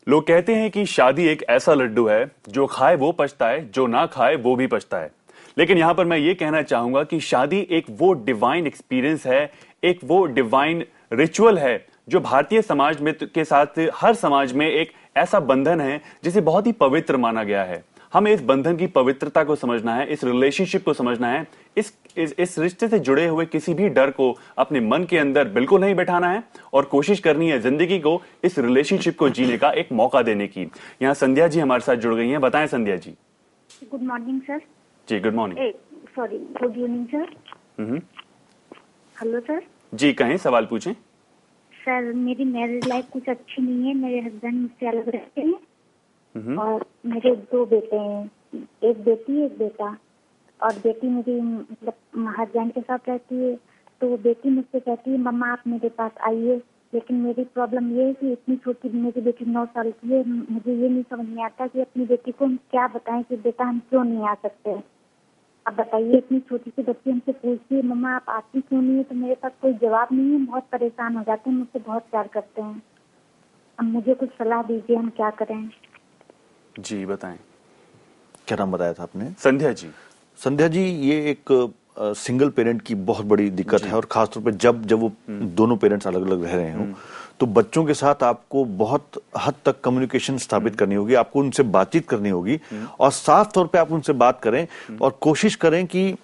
लोग कहते हैं कि शादी एक ऐसा लड्डू है जो खाए वो पछताए, जो ना खाए वो भी पछताए। लेकिन यहां पर मैं ये कहना चाहूंगा कि शादी एक वो डिवाइन एक्सपीरियंस है, एक वो डिवाइन रिचुअल है जो भारतीय समाज में के साथ हर समाज में एक ऐसा बंधन है जिसे बहुत ही पवित्र माना गया है। हमें इस बंधन की पवित्रता को समझना है, इस रिलेशनशिप को समझना है, इस रिश्ते से जुड़े हुए किसी भी डर को अपने मन के अंदर बिल्कुल नहीं बैठाना है और कोशिश करनी है जिंदगी को, इस रिलेशनशिप को जीने का एक मौका देने की। यहाँ संध्या जी हमारे साथ जुड़ गई हैं। बताएं Sandhya ji. Good morning sir. जी good morning. Sorry, good evening sir. Hello sir. जी कहें, सवाल पूछें। सर मेरी मैरिज लाइफ कुछ अच्छी नहीं है। मेरे हस्बैंड मुझसे अलग रहते हैं और मेरे 2 बेटे हैं, एक बेटी एक बेटा। और बेटी मेरी मतलब हस्बैंड के साथ रहती है, तो बेटी मुझसे कहती है मम्मा आप मेरे पास आइए। लेकिन मेरी प्रॉब्लम ये है कि इतनी छोटी मेरी बेटी 9 साल की है। मुझे ये नहीं समझ में आता कि अपनी बेटी को हम क्या बताएं कि बेटा हम क्यों नहीं आ सकते। अब बताइए, इतनी छोटी सी बच्ची हमसे पूछती है मम्मा आप आती क्यों नहीं है, तो मेरे पास कोई जवाब नहीं है। बहुत परेशान हो जाते हैं, मुझसे बहुत प्यार करते हैं। अब मुझे कुछ सलाह दीजिए, हम क्या करें। जी बताएं। क्या नाम बताया था आपने? संध्या जी। संध्या जी, ये एक सिंगल पेरेंट की बहुत बड़ी दिक्कत है और खासतौर पे जब वो दोनों पेरेंट्स अलग अलग रह रहे हों तो बच्चों के साथ आपको बहुत हद तक कम्युनिकेशन स्थापित करनी होगी, आपको उनसे बातचीत करनी होगी और साफ तौर पे आप उनसे बात करें और कोशिश करें कि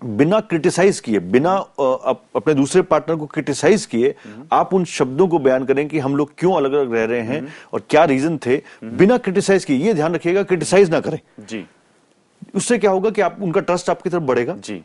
बिना क्रिटिसाइज किए, बिना अपने दूसरे पार्टनर को क्रिटिसाइज किए आप उन शब्दों को बयान करें कि हम लोग क्यों अलग अलग रह रहे हैं और क्या रीजन थे। बिना क्रिटिसाइज किए, ये ध्यान रखिएगा, क्रिटिसाइज ना करें जी। उससे क्या होगा कि आप उनका ट्रस्ट आपकी तरफ बढ़ेगा जी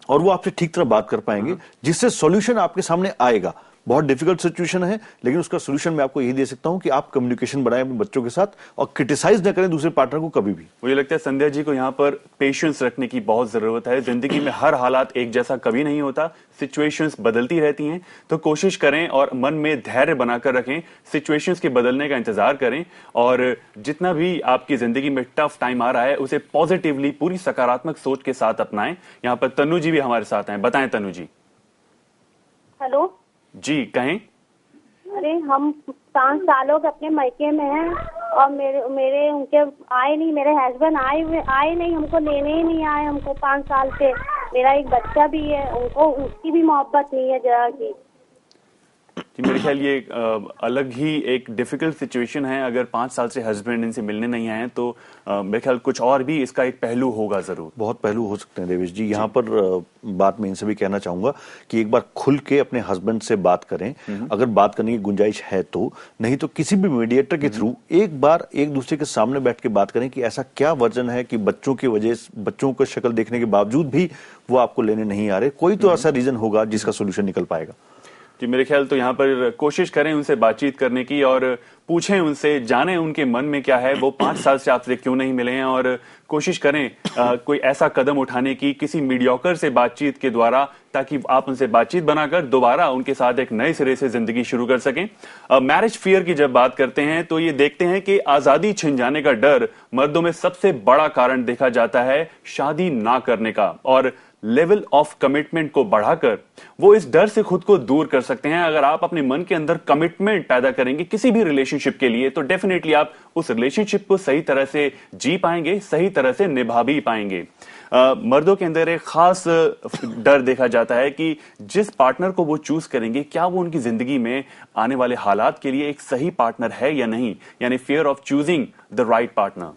और वो आपसे ठीक तरह बात कर पाएंगे, जिससे सॉल्यूशन आपके सामने आएगा। बहुत डिफिकल्ट सिचुएशन है लेकिन उसका सॉल्यूशन मैं आपको यही दे सकता हूं कि आप कम्युनिकेशन बढ़ाएं अपने बच्चों के साथ और क्रिटिसाइज न करें दूसरे पार्टनर को कभी भी। मुझे लगता है संध्या जी को यहाँ पर पेशेंस रखने की बहुत जरूरत है। जिंदगी में हर हालात एक जैसा कभी नहीं होता, सिचुएशंस बदलती रहती हैं, तो कोशिश करें और मन में धैर्य बनाकर रखें, सिचुएशंस के बदलने का इंतजार करें और जितना भी आपकी जिंदगी में टफ टाइम आ रहा है उसे पॉजिटिवली, पूरी सकारात्मक सोच के साथ अपनाएं। यहाँ पर तनु जी भी हमारे साथ हैं। बताएं तनु जी। हेलो जी कहें। अरे हम 5 सालों के अपने मायके में हैं और मेरे उनके आए नहीं, मेरे हस्बैंड आए नहीं, हमको लेने ही नहीं आए। हमको 5 साल से, मेरा एक बच्चा भी है, उनको उसकी भी मोहब्बत नहीं है जरा की। मेरे ख्याल ये अलग ही एक डिफिकल्ट सिचुएशन है। अगर 5 साल से हस्बैंड इनसे मिलने नहीं आए तो मेरे ख्याल कुछ और भी इसका एक पहलू होगा जरूर। बहुत पहलू हो सकते हैं देवेश जी। यहाँ पर बात मैं इनसे भी कहना चाहूंगा कि एक बार खुल के अपने हस्बैंड से बात करें, अगर बात करने की गुंजाइश है तो, नहीं तो किसी भी मीडिएटर के थ्रू एक बार एक दूसरे के सामने बैठ के बात करें कि ऐसा क्या वर्जन है कि बच्चों की वजह से, बच्चों को शक्ल देखने के बावजूद भी वो आपको लेने नहीं आ रहे। कोई तो ऐसा रीजन होगा जिसका सोल्यूशन निकल पाएगा। जी मेरे ख्याल तो यहाँ पर कोशिश करें उनसे बातचीत करने की और पूछें उनसे, जानें उनके मन में क्या है, वो 5 साल से आपसे क्यों नहीं मिले हैं और कोशिश करें कोई ऐसा कदम उठाने की किसी मीडियोकर से बातचीत के द्वारा, ताकि आप उनसे बातचीत बनाकर दोबारा उनके साथ एक नए सिरे से जिंदगी शुरू कर सकें। मैरिज फियर की जब बात करते हैं तो ये देखते हैं कि आजादी छिन जाने का डर मर्दों में सबसे बड़ा कारण देखा जाता है शादी ना करने का, और लेवल ऑफ कमिटमेंट को बढ़ाकर वो इस डर से खुद को दूर कर सकते हैं। अगर आप अपने मन के अंदर कमिटमेंट पैदा करेंगे किसी भी रिलेशनशिप के लिए तो डेफिनेटली आप उस रिलेशनशिप को सही तरह से जी पाएंगे, सही तरह से निभा भी पाएंगे। मर्दों के अंदर एक खास डर देखा जाता है कि जिस पार्टनर को वो चूज करेंगे क्या वो उनकी जिंदगी में आने वाले हालात के लिए एक सही पार्टनर है या नहीं, यानी fear of choosing the right partner.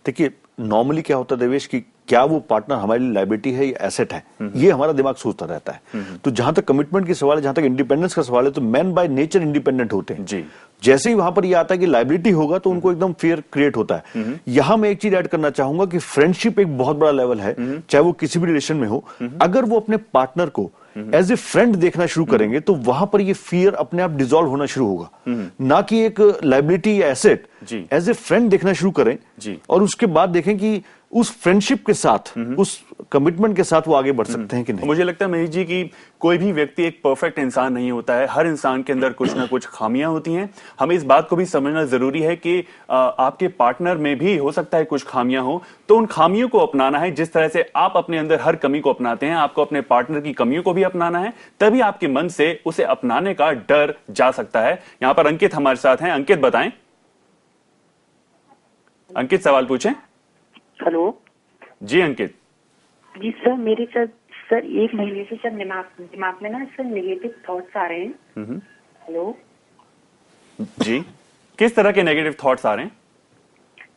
देखिए नॉर्मली क्या होता है देवेश कि क्या वो पार्टनर हमारी लिए लायबिलिटी है या एसेट है, ये हमारा दिमाग सोचता रहता है। तो जहां तक कमिटमेंट की सवाल है, जहां तक इंडिपेंडेंस का सवाल है, तो मैन बाय नेचर इंडिपेंडेंट होते हैं जी। जैसे ही वहां पर ये आता है कि लायबिलिटी होगा तो उनको एकदम फियर क्रिएट होता है। यहां मैं एक चीज ऐड करना चाहूंगा कि फ्रेंडशिप एक बहुत बड़ा लेवल है, चाहे वो किसी भी रिलेशन में हो। अगर वो अपने पार्टनर को एज ए फ्रेंड देखना शुरू करेंगे तो वहां पर ये फियर अपने आप डिसॉल्व होना शुरू होगा, ना कि एक लायबिलिटी या एसेट। एज ए फ्रेंड देखना शुरू करें और उसके बाद देखें कि उस फ्रेंडशिप के साथ, उस कमिटमेंट के साथ वो आगे बढ़ सकते हैं कि नहीं। मुझे लगता है महेश जी कि कोई भी व्यक्ति एक परफेक्ट इंसान नहीं होता है, हर इंसान के अंदर कुछ ना कुछ खामियां होती हैं। हमें इस बात को भी समझना जरूरी है कि आपके पार्टनर में भी हो सकता है कुछ खामियां हो, तो उन खामियों को अपनाना है। जिस तरह से आप अपने अंदर हर कमी को अपनाते हैं, आपको अपने पार्टनर की कमियों को भी अपनाना है, तभी आपके मन से उसे अपनाने का डर जा सकता है। यहां पर अंकित हमारे साथ हैं। अंकित बताएं। अंकित सवाल पूछें। हेलो जी अंकित। जी सर, मेरे सर 1 महीने से सर दिमाग में ना सर नेगेटिव थॉट्स आ रहे हैं। हेलो जी, किस तरह के नेगेटिव थॉट्स आ रहे हैं?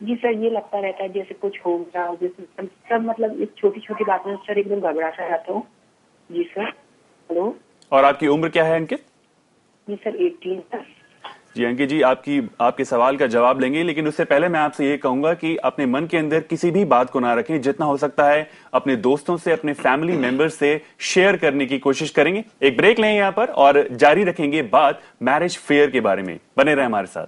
जी सर, ये लगता रहता है जैसे कुछ हो गया, जैसे सब मतलब इस छोटी छोटी बातों में सर एकदम घबरा सा जाता हूँ। जी सर। हेलो। और आपकी उम्र क्या है अंकित? जी सर 18 सर। जी अंकित जी, आपके सवाल का जवाब लेंगे, लेकिन उससे पहले मैं आपसे ये कहूंगा कि अपने मन के अंदर किसी भी बात को ना रखें। जितना हो सकता है अपने दोस्तों से, अपने फैमिली मेंबर्स से शेयर करने की कोशिश करेंगे। एक ब्रेक लें यहाँ पर और जारी रखेंगे बात मैरिज फेयर के बारे में। बने रहें हमारे साथ।